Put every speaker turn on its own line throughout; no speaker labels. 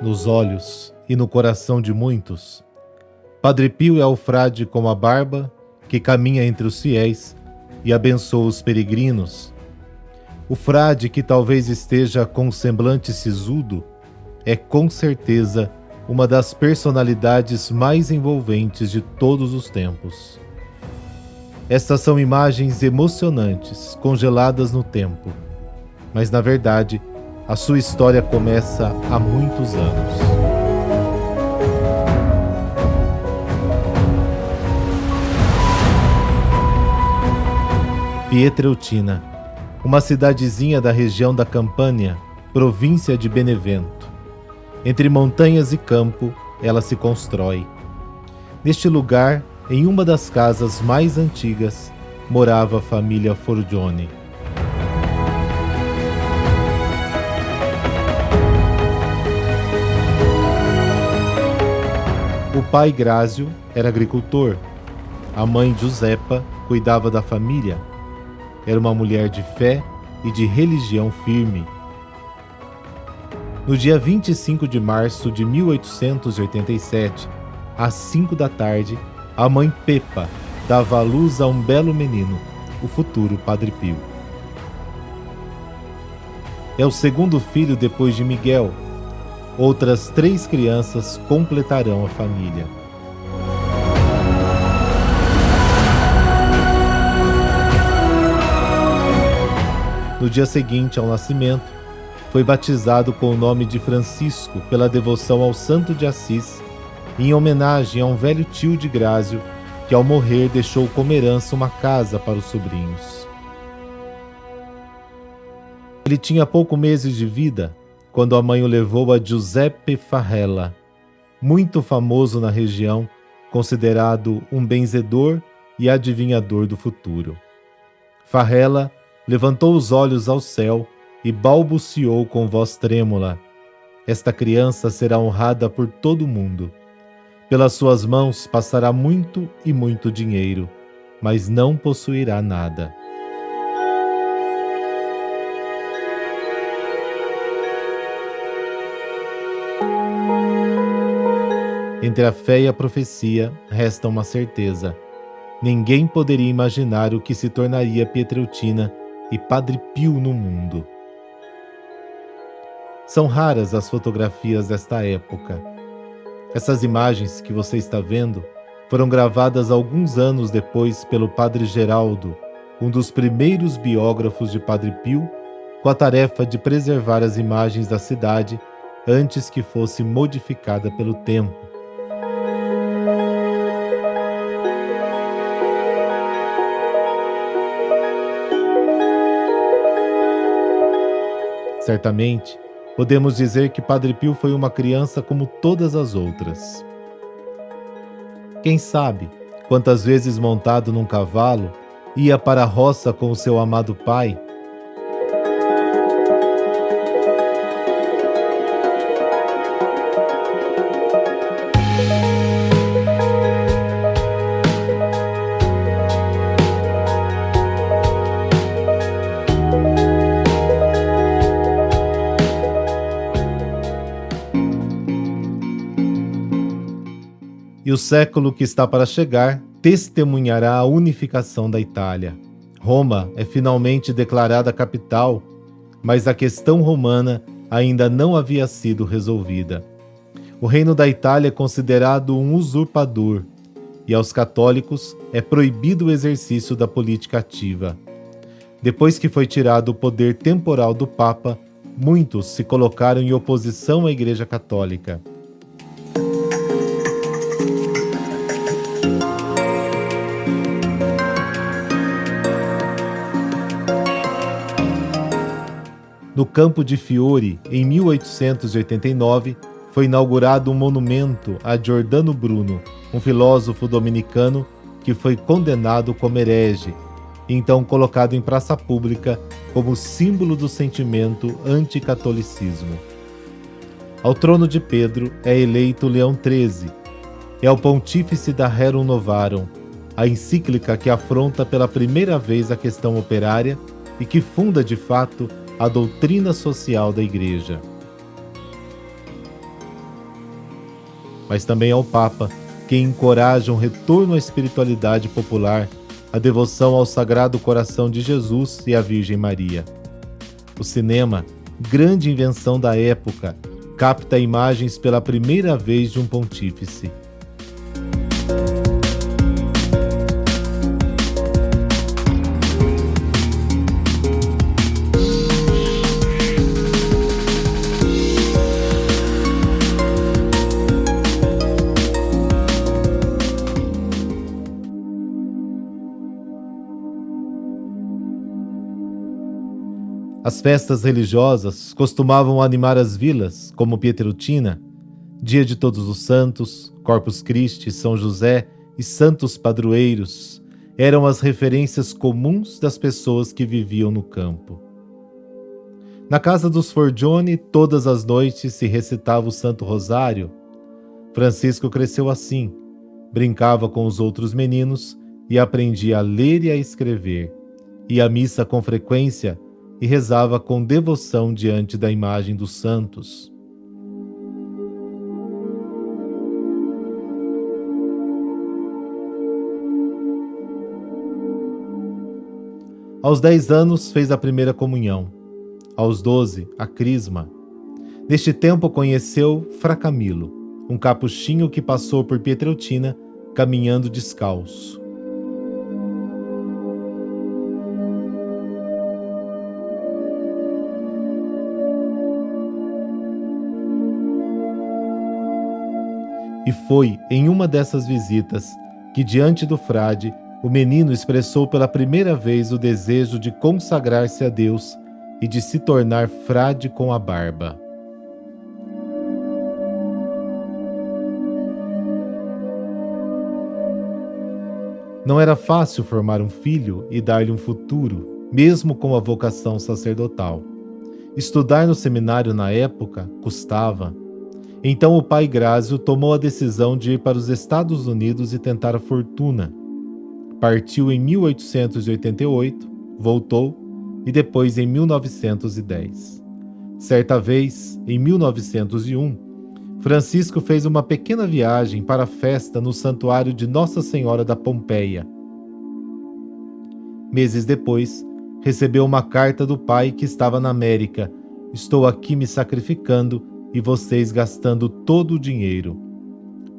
nos olhos e no coração de muitos, Padre Pio é o frade com a barba que caminha entre os fiéis e abençoa os peregrinos. O frade que talvez esteja com um semblante sisudo é com certeza uma das personalidades mais envolventes de todos os tempos. Estas são imagens emocionantes, congeladas no tempo, mas na verdade a sua história começa há muitos anos. Pietreutina, uma cidadezinha da região da Campânia, província de Benevento. Entre montanhas e campo, ela se constrói. Neste lugar, em uma das casas mais antigas, morava a família Forgione. O pai Grásio era agricultor. A mãe Giuseppa cuidava da família. Era uma mulher de fé e de religião firme. No dia 25 de março de 1887, às 5 da tarde, a mãe Pepa dava à luz a um belo menino, o futuro Padre Pio. É o segundo filho depois de Miguel. Outras 3 crianças completarão a família. No dia seguinte ao nascimento, foi batizado com o nome de Francisco pela devoção ao Santo de Assis, em homenagem a um velho tio de Grásio que ao morrer deixou como herança uma casa para os sobrinhos. Ele tinha poucos meses de vida quando a mãe o levou a Giuseppe Farella, muito famoso na região, considerado um benzedor e adivinhador do futuro. Farella levantou os olhos ao céu e balbuciou com voz trêmula: esta criança será honrada por todo o mundo. Pelas suas mãos passará muito e muito dinheiro, mas não possuirá nada. Entre a fé e a profecia resta uma certeza. Ninguém poderia imaginar o que se tornaria Pietreutina e Padre Pio no mundo. São raras as fotografias desta época. Essas imagens que você está vendo foram gravadas alguns anos depois pelo Padre Geraldo, um dos primeiros biógrafos de Padre Pio, com a tarefa de preservar as imagens da cidade antes que fosse modificada pelo tempo. Certamente, podemos dizer que Padre Pio foi uma criança como todas as outras. Quem sabe quantas vezes montado num cavalo, ia para a roça com o seu amado pai? E o século que está para chegar testemunhará a unificação da Itália. Roma é finalmente declarada capital, mas a questão romana ainda não havia sido resolvida. O reino da Itália é considerado um usurpador, e aos católicos é proibido o exercício da política ativa. Depois que foi tirado o poder temporal do Papa, muitos se colocaram em oposição à Igreja Católica. No campo de Fiori, em 1889, foi inaugurado um monumento a Giordano Bruno, um filósofo dominicano que foi condenado como herege, e então colocado em praça pública como símbolo do sentimento anticatolicismo. Ao trono de Pedro é eleito Leão XIII. É o pontífice da Rerum Novarum, a encíclica que afronta pela primeira vez a questão operária e que funda de fato a doutrina social da Igreja. mas também ao Papa, que encoraja um retorno à espiritualidade popular, a devoção ao Sagrado Coração de Jesus e à Virgem Maria. O cinema, grande invenção da época, capta imagens pela primeira vez de um pontífice. As festas religiosas costumavam animar as vilas, como Pietreutina, Dia de Todos os Santos, Corpus Christi, São José e santos padroeiros eram as referências comuns das pessoas que viviam no campo. Na casa dos Forgione, todas as noites se recitava o Santo Rosário. Francisco cresceu assim, brincava com os outros meninos e aprendia a ler e a escrever, ia à missa com frequência e rezava com devoção diante da imagem dos santos. Aos 10 anos fez a primeira comunhão, aos 12 a crisma. Neste tempo conheceu Fra Camilo, um capuchinho que passou por Pietreutina caminhando descalço. E foi em uma dessas visitas que, diante do frade, o menino expressou pela primeira vez o desejo de consagrar-se a Deus e de se tornar frade com a barba. Não era fácil formar um filho e dar-lhe um futuro, mesmo com a vocação sacerdotal. Estudar no seminário na época custava. Então o pai Grázio tomou a decisão de ir para os Estados Unidos e tentar a fortuna. Partiu em 1888, voltou e depois em 1910. Certa vez, em 1901, Francisco fez uma pequena viagem para a festa no santuário de Nossa Senhora da Pompeia. Meses depois, recebeu uma carta do pai que estava na América. Estou aqui me sacrificando e vocês gastando todo o dinheiro.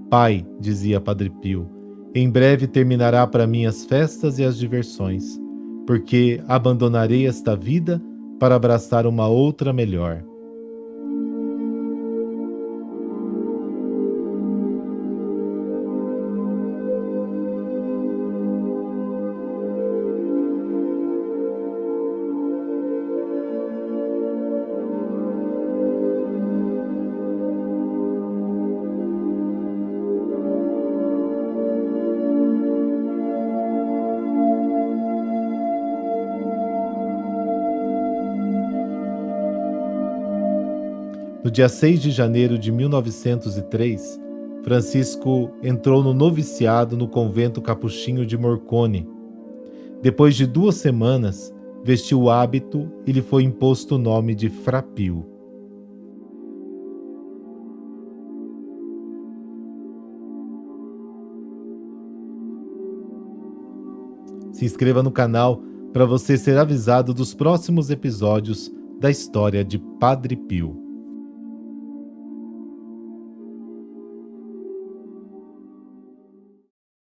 Pai, dizia Padre Pio, em breve terminará para mim as festas e as diversões, porque abandonarei esta vida para abraçar uma outra melhor. No dia 6 de janeiro de 1903, Francisco entrou no noviciado no convento capuchinho de Morcone. Depois de 2 semanas, vestiu o hábito e lhe foi imposto o nome de Fra Pio. Se inscreva no canal para você ser avisado dos próximos episódios da história de Padre Pio.